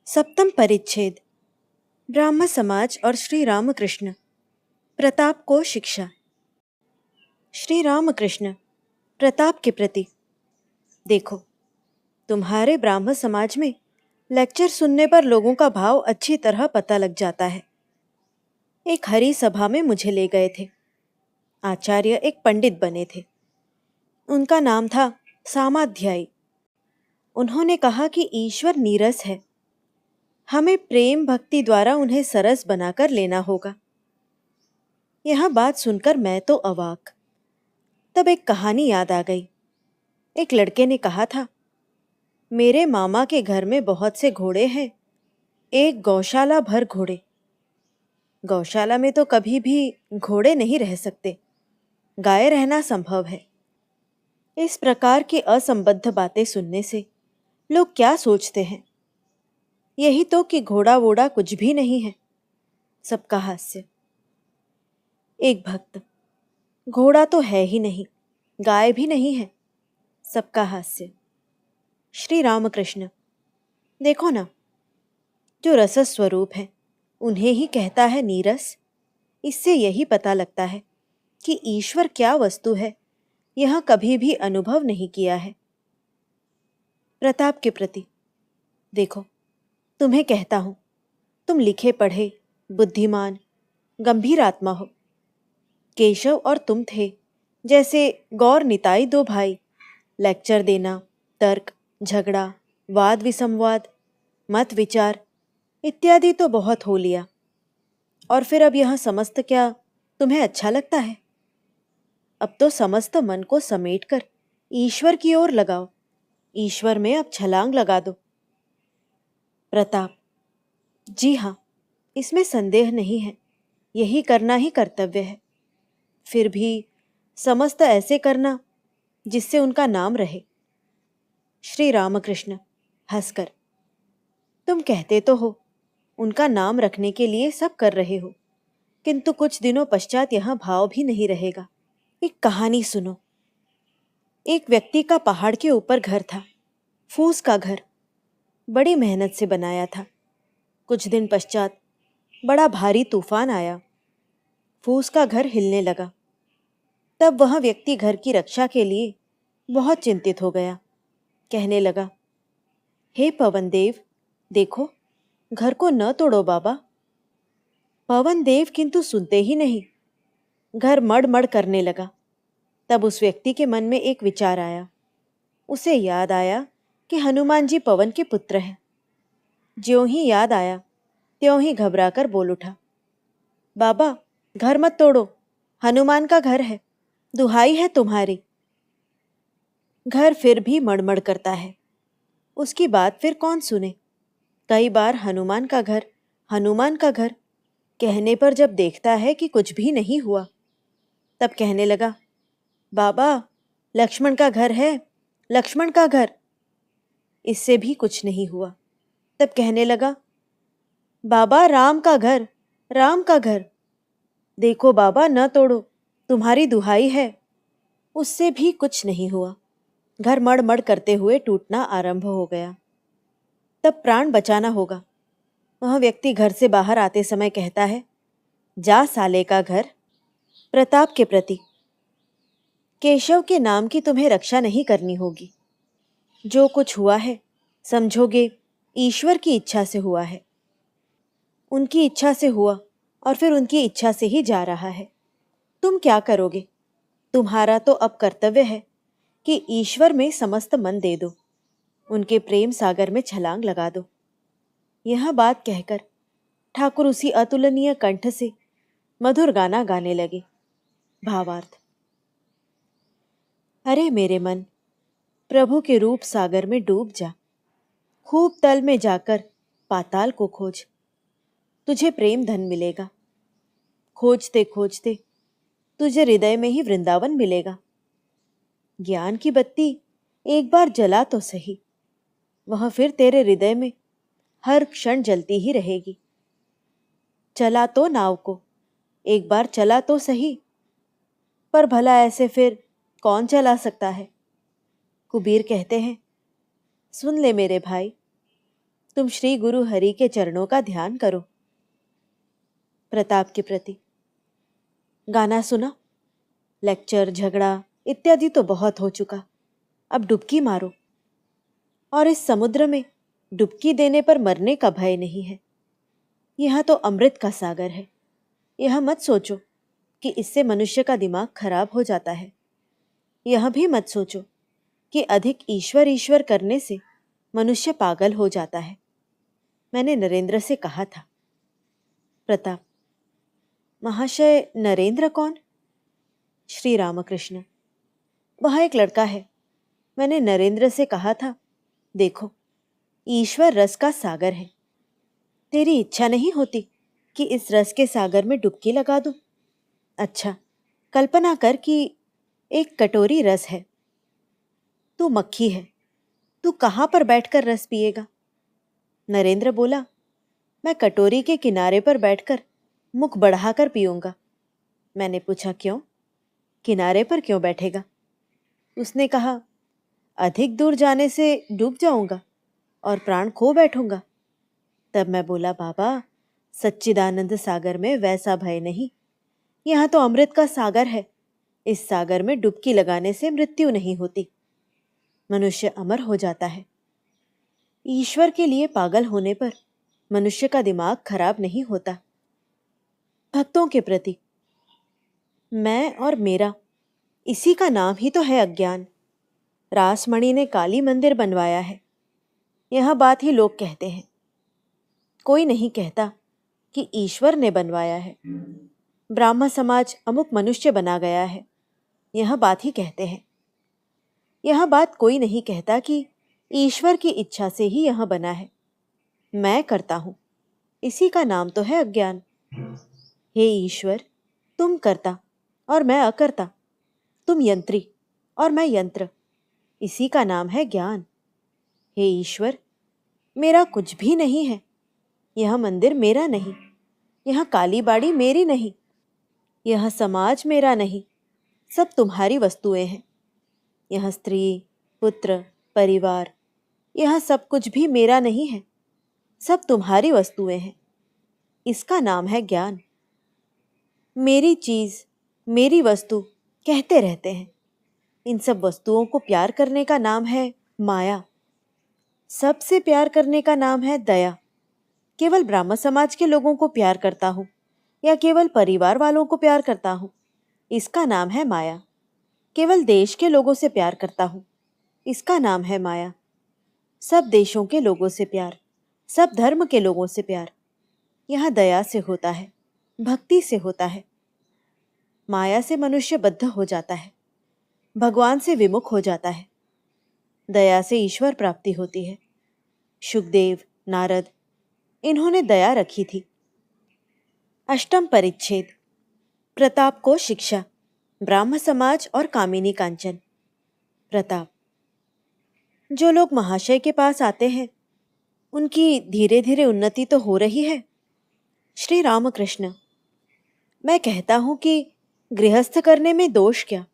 सप्तम परिच्छेद। ब्राह्म समाज और श्री रामकृष्ण। प्रताप को शिक्षा। श्री रामकृष्ण प्रताप के प्रति। देखो, तुम्हारे ब्राह्म समाज में लेक्चर सुनने पर लोगों का भाव अच्छी तरह पता लग जाता है। एक हरी सभा में मुझे ले गए थे। आचार्य एक पंडित बने थे। उनका नाम था सामाध्यायी। उन्होंने कहा कि ईश्वर नीरस है, हमें प्रेम भक्ति द्वारा उन्हें सरस बनाकर लेना होगा। यह बात सुनकर मैं तो अवाक। तब एक कहानी याद आ गई। एक लड़के ने कहा था, मेरे मामा के घर में बहुत से घोड़े हैं, एक गौशाला भर घोड़े। गौशाला में तो कभी भी घोड़े नहीं रह सकते, गाय रहना संभव है। इस प्रकार की असंबद्ध बातें सुनने से लोग क्या सोचते हैं? यही तो कि घोड़ा वोड़ा कुछ भी नहीं है। सबका हास्य। एक भक्त, घोड़ा तो है ही नहीं, गाय भी नहीं है। सबका हास्य। श्री रामकृष्ण, देखो ना, जो रस स्वरूप है उन्हें ही कहता है नीरस। इससे यही पता लगता है कि ईश्वर क्या वस्तु है, यह कभी भी अनुभव नहीं किया है। प्रताप के प्रति। देखो, तुम्हें कहता हूं, तुम लिखे पढ़े, बुद्धिमान, गंभीर आत्मा हो। केशव और तुम थे जैसे गौर निताई दो भाई। लेक्चर देना, तर्क झगड़ा, वाद विसंवाद, मत विचार इत्यादि तो बहुत हो लिया। और फिर अब यह समस्त क्या तुम्हें अच्छा लगता है? अब तो समस्त मन को समेटकर ईश्वर की ओर लगाओ। ईश्वर में अब छलांग लगा दो। प्रताप, जी हाँ, इसमें संदेह नहीं है, यही करना ही कर्तव्य है। फिर भी समस्त ऐसे करना जिससे उनका नाम रहे। श्री रामकृष्ण हंसकर, तुम कहते तो हो उनका नाम रखने के लिए सब कर रहे हो, किंतु कुछ दिनों पश्चात यह भाव भी नहीं रहेगा। एक कहानी सुनो। एक व्यक्ति का पहाड़ के ऊपर घर था, फूस का घर, बड़ी मेहनत से बनाया था। कुछ दिन पश्चात बड़ा भारी तूफान आया, फूस का घर हिलने लगा। तब वह व्यक्ति घर की रक्षा के लिए बहुत चिंतित हो गया। कहने लगा, हे पवन देव, देखो, घर को न तोड़ो बाबा। पवन देव किंतु सुनते ही नहीं, घर मड़ करने लगा। तब उस व्यक्ति के मन में एक विचार आया। उसे याद आया कि हनुमान जी पवन के पुत्र हैं। ज्यों ही याद आया त्यों ही घबराकर बोल उठा, बाबा, घर मत तोड़ो, हनुमान का घर है, दुहाई है तुम्हारी। घर फिर भी मड़मड़ करता है। उसकी बात फिर कौन सुने? कई बार हनुमान का घर, हनुमान का घर कहने पर जब देखता है कि कुछ भी नहीं हुआ, तब कहने लगा, बाबा, लक्ष्मण का घर है, लक्ष्मण का घर। इससे भी कुछ नहीं हुआ। तब कहने लगा, बाबा, राम का घर, राम का घर। देखो बाबा, न तोड़ो, तुम्हारी दुहाई है। उससे भी कुछ नहीं हुआ। घर मड़ करते हुए टूटना आरंभ हो गया। तब प्राण बचाना होगा। वह व्यक्ति घर से बाहर आते समय कहता है, जा साले का घर। प्रताप के प्रति। केशव के नाम की तुम्हें रक्षा नहीं करनी होगी। जो कुछ हुआ है समझोगे ईश्वर की इच्छा से हुआ है। उनकी इच्छा से हुआ और फिर उनकी इच्छा से ही जा रहा है। तुम क्या करोगे? तुम्हारा तो अब कर्तव्य है कि ईश्वर में समस्त मन दे दो, उनके प्रेम सागर में छलांग लगा दो। यह बात कहकर ठाकुर उसी अतुलनीय कंठ से मधुर गाना गाने लगे। भावार्थ। अरे मेरे मन, प्रभु के रूप सागर में डूब जा। खूब तल में जाकर पाताल को खोज, तुझे प्रेम धन मिलेगा। खोजते खोजते तुझे हृदय में ही वृंदावन मिलेगा। ज्ञान की बत्ती एक बार जला तो सही, वह फिर तेरे हृदय में हर क्षण जलती ही रहेगी। चला तो नाव को, एक बार चला तो सही, पर भला ऐसे फिर कौन चला सकता है? कुबीर कहते हैं, सुन ले मेरे भाई, तुम श्री गुरु हरि के चरणों का ध्यान करो। प्रताप के प्रति, गाना सुना, लेक्चर, झगड़ा इत्यादि तो बहुत हो चुका, अब डुबकी मारो। और इस समुद्र में डुबकी देने पर मरने का भय नहीं है। यह तो अमृत का सागर है। यह मत सोचो कि इससे मनुष्य का दिमाग खराब हो जाता है। यह भी मत सोचो कि अधिक ईश्वर ईश्वर करने से मनुष्य पागल हो जाता है। मैंने नरेंद्र से कहा था। प्रताप, महाशय नरेंद्र कौन? श्री रामकृष्ण, वह एक लड़का है। मैंने नरेंद्र से कहा था, देखो ईश्वर रस का सागर है। तेरी इच्छा नहीं होती कि इस रस के सागर में डुबकी लगा दूं? अच्छा, कल्पना कर कि एक कटोरी रस है, तू मक्खी है, तू कहाँ पर बैठकर रस पिएगा? नरेंद्र बोला, मैं कटोरी के किनारे पर बैठकर मुख बढ़ाकर पीऊंगा। मैंने पूछा, क्यों? किनारे पर क्यों बैठेगा? उसने कहा, अधिक दूर जाने से डूब जाऊंगा और प्राण खो बैठूंगा। तब मैं बोला, बाबा, सच्चिदानंद सागर में वैसा भय नहीं। यहाँ तो अमृत का सागर है। इस सागर में डुबकी लगाने से मृत्यु नहीं होती, मनुष्य अमर हो जाता है। ईश्वर के लिए पागल होने पर मनुष्य का दिमाग खराब नहीं होता। भक्तों के प्रति, मैं और मेरा, इसी का नाम ही तो है अज्ञान। रासमणि ने काली मंदिर बनवाया है, यह बात ही लोग कहते हैं। कोई नहीं कहता कि ईश्वर ने बनवाया है। ब्राह्म समाज अमुक मनुष्य बना गया है, यह बात ही कहते हैं। यह बात कोई नहीं कहता कि ईश्वर की इच्छा से ही यह बना है। मैं करता हूं, इसी का नाम तो है अज्ञान। हे ईश्वर, तुम करता और मैं अकर्ता, तुम यंत्री और मैं यंत्र, इसी का नाम है ज्ञान। हे ईश्वर, मेरा कुछ भी नहीं है। यह मंदिर मेरा नहीं, यह काली बाड़ी मेरी नहीं, यह समाज मेरा नहीं, सब तुम्हारी वस्तुएं हैं। यह स्त्री, पुत्र, परिवार, यह सब कुछ भी मेरा नहीं है, सब तुम्हारी वस्तुएं हैं। इसका नाम है ज्ञान। मेरी चीज, मेरी वस्तु कहते रहते हैं। इन सब वस्तुओं को प्यार करने का नाम है माया। सबसे प्यार करने का नाम है दया। केवल ब्राह्मण समाज के लोगों को प्यार करता हूं या केवल परिवार वालों को प्यार करता हूं, इसका नाम है माया। केवल देश के लोगों से प्यार करता हूं, इसका नाम है माया। सब देशों के लोगों से प्यार, सब धर्म के लोगों से प्यार, यह दया से होता है, भक्ति से होता है। माया से मनुष्य बद्ध हो जाता है, भगवान से विमुख हो जाता है। दया से ईश्वर प्राप्ति होती है। शुकदेव, नारद, इन्होंने दया रखी थी। अष्टम परिच्छेद। प्रताप को शिक्षा, ब्राह्म समाज और कामिनी कांचन। प्रताप, जो लोग महाशय के पास आते हैं उनकी धीरे धीरे उन्नति तो हो रही है। श्री रामकृष्ण, मैं कहता हूं कि गृहस्थ करने में दोष क्या,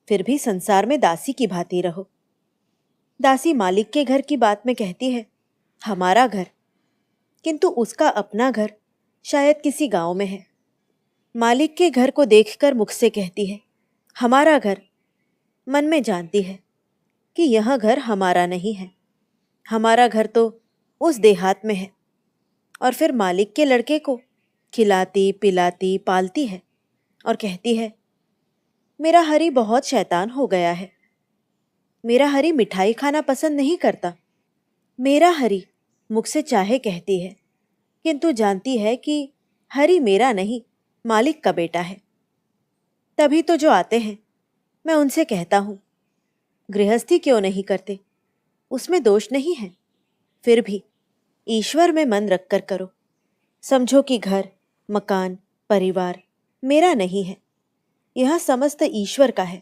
फिर भी संसार में दासी की भांति रहो। दासी मालिक के घर की बात में कहती है हमारा घर, किंतु उसका अपना घर शायद किसी गांव में है। मालिक के घर को देखकर मुख से कहती है हमारा घर, मन में जानती है कि यह घर हमारा नहीं है, हमारा घर तो उस देहात में है। और फिर मालिक के लड़के को खिलाती पिलाती पालती है और कहती है मेरा हरि बहुत शैतान हो गया है, मेरा हरि मिठाई खाना पसंद नहीं करता। मेरा हरि मुख से चाहे कहती है, किंतु जानती है कि हरि मेरा नहीं, मालिक का बेटा है। तभी तो जो आते हैं मैं उनसे कहता हूं गृहस्थी क्यों नहीं करते, उसमें दोष नहीं है, फिर भी ईश्वर में मन रखकर करो। समझो कि घर, मकान, परिवार मेरा नहीं है, यह समस्त ईश्वर का है।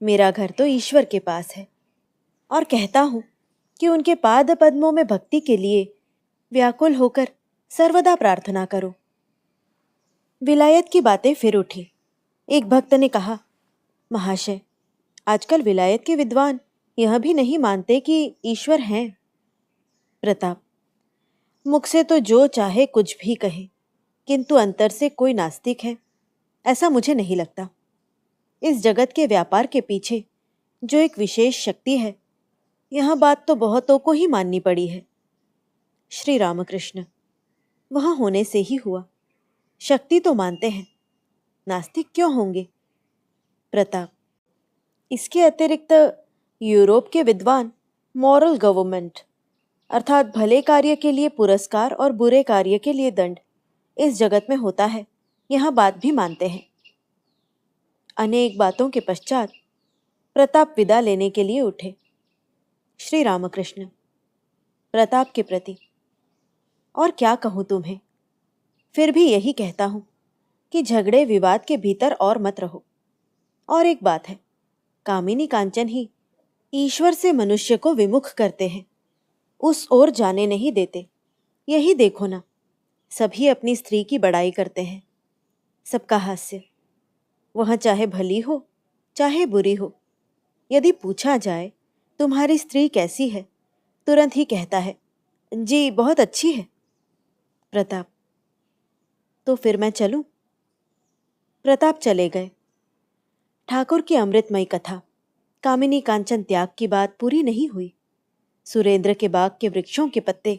मेरा घर तो ईश्वर के पास है। और कहता हूं कि उनके पाद पद्मों में भक्ति के लिए व्याकुल होकर सर्वदा प्रार्थना करो। विलायत की बातें फिर उठी। एक भक्त ने कहा, महाशय, आजकल विलायत के विद्वान यह भी नहीं मानते कि ईश्वर हैं। प्रताप, मुख से तो जो चाहे कुछ भी कहे, किंतु अंतर से कोई नास्तिक है ऐसा मुझे नहीं लगता। इस जगत के व्यापार के पीछे जो एक विशेष शक्ति है, यह बात तो बहुतों को ही माननी पड़ी है। श्री रामकृष्ण, वह होने से ही हुआ। शक्ति तो मानते हैं, नास्तिक क्यों होंगे? प्रताप, इसके अतिरिक्त यूरोप के विद्वान मॉरल गवर्नमेंट अर्थात भले कार्य के लिए पुरस्कार और बुरे कार्य के लिए दंड इस जगत में होता है, यह बात भी मानते हैं। अनेक बातों के पश्चात प्रताप विदा लेने के लिए उठे। श्री रामकृष्ण, प्रताप के प्रति और क्या कहूँ तुम्हें, फिर भी यही कहता हूँ कि झगड़े विवाद के भीतर और मत रहो। और एक बात है, कामिनी कांचन ही ईश्वर से मनुष्य को विमुख करते हैं, उस ओर जाने नहीं देते। यही देखो ना, सभी अपनी स्त्री की बड़ाई करते हैं, सबका हास्य। वह चाहे भली हो चाहे बुरी हो, यदि पूछा जाए तुम्हारी स्त्री कैसी है, तुरंत ही कहता है जी बहुत अच्छी है। प्रताप, तो फिर मैं चलूं? प्रताप चले गए। ठाकुर की अमृतमयी कथा, कामिनी कांचन त्याग की बात पूरी नहीं हुई। सुरेंद्र के बाग के वृक्षों के पत्ते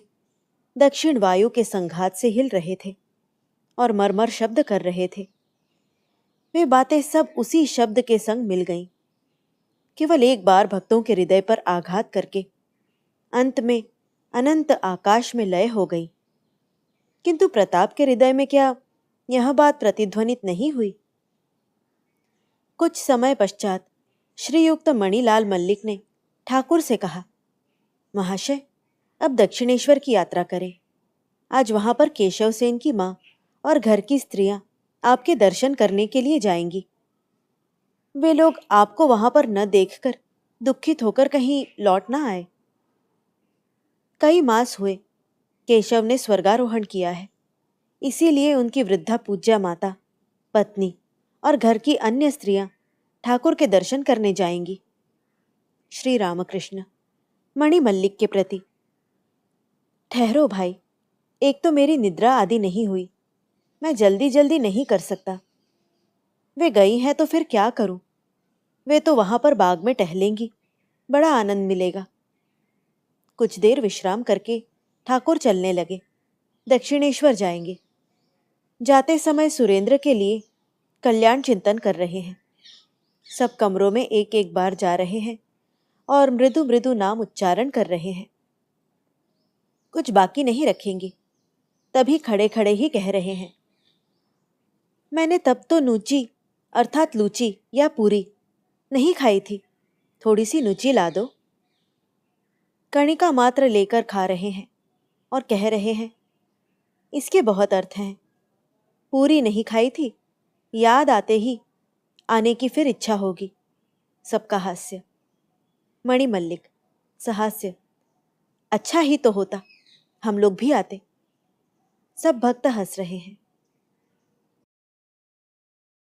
दक्षिण वायु के संघात से हिल रहे थे और मरमर शब्द कर रहे थे। वे बातें सब उसी शब्द के संग मिल गईं। केवल एक बार भक्तों के हृदय पर आघात करके अंत में अनंत आकाश में लय हो गई। किंतु प्रताप के हृदय में क्या यह बात प्रतिध्वनित नहीं हुई? कुछ समय पश्चात श्रीयुक्त मणिलाल मल्लिक ने ठाकुर से कहा, महाशय, अब दक्षिणेश्वर की यात्रा करें। आज वहां पर केशव सेन की माँ और घर की स्त्रियां आपके दर्शन करने के लिए जाएंगी। वे लोग आपको वहां पर न देखकर दुखित होकर कहीं लौट ना आए। कई मास हुए केशव ने स्वर्गारोहण किया है, इसीलिए उनकी वृद्धा पूज्या माता, पत्नी और घर की अन्य स्त्रियां ठाकुर के दर्शन करने जाएंगी। श्री रामकृष्ण, मणि मल्लिक के प्रति, ठहरो भाई, एक तो मेरी निद्रा आदि नहीं हुई, मैं जल्दी जल्दी नहीं कर सकता। वे गई हैं तो फिर क्या करूं? वे तो वहां पर बाग में टहलेंगी, बड़ा आनंद मिलेगा। कुछ देर विश्राम करके ठाकुर चलने लगे। दक्षिणेश्वर जाएंगे। जाते समय सुरेंद्र के लिए कल्याण चिंतन कर रहे हैं। सब कमरों में एक एक बार जा रहे हैं और मृदु मृदु नाम उच्चारण कर रहे हैं। कुछ बाकी नहीं रखेंगे, तभी खड़े खड़े ही कह रहे हैं, मैंने तब तो नूची अर्थात लूची या पूरी नहीं खाई थी, थोड़ी सी नूची ला दो। कणिका मात्र लेकर खा रहे हैं और कह रहे हैं, इसके बहुत अर्थ हैं। पूरी नहीं खाई थी, याद आते ही आने की फिर इच्छा होगी। सबका हास्य। मणि मल्लिक, सहास्य, अच्छा ही तो होता, हम लोग भी आते। सब भक्त हंस रहे हैं।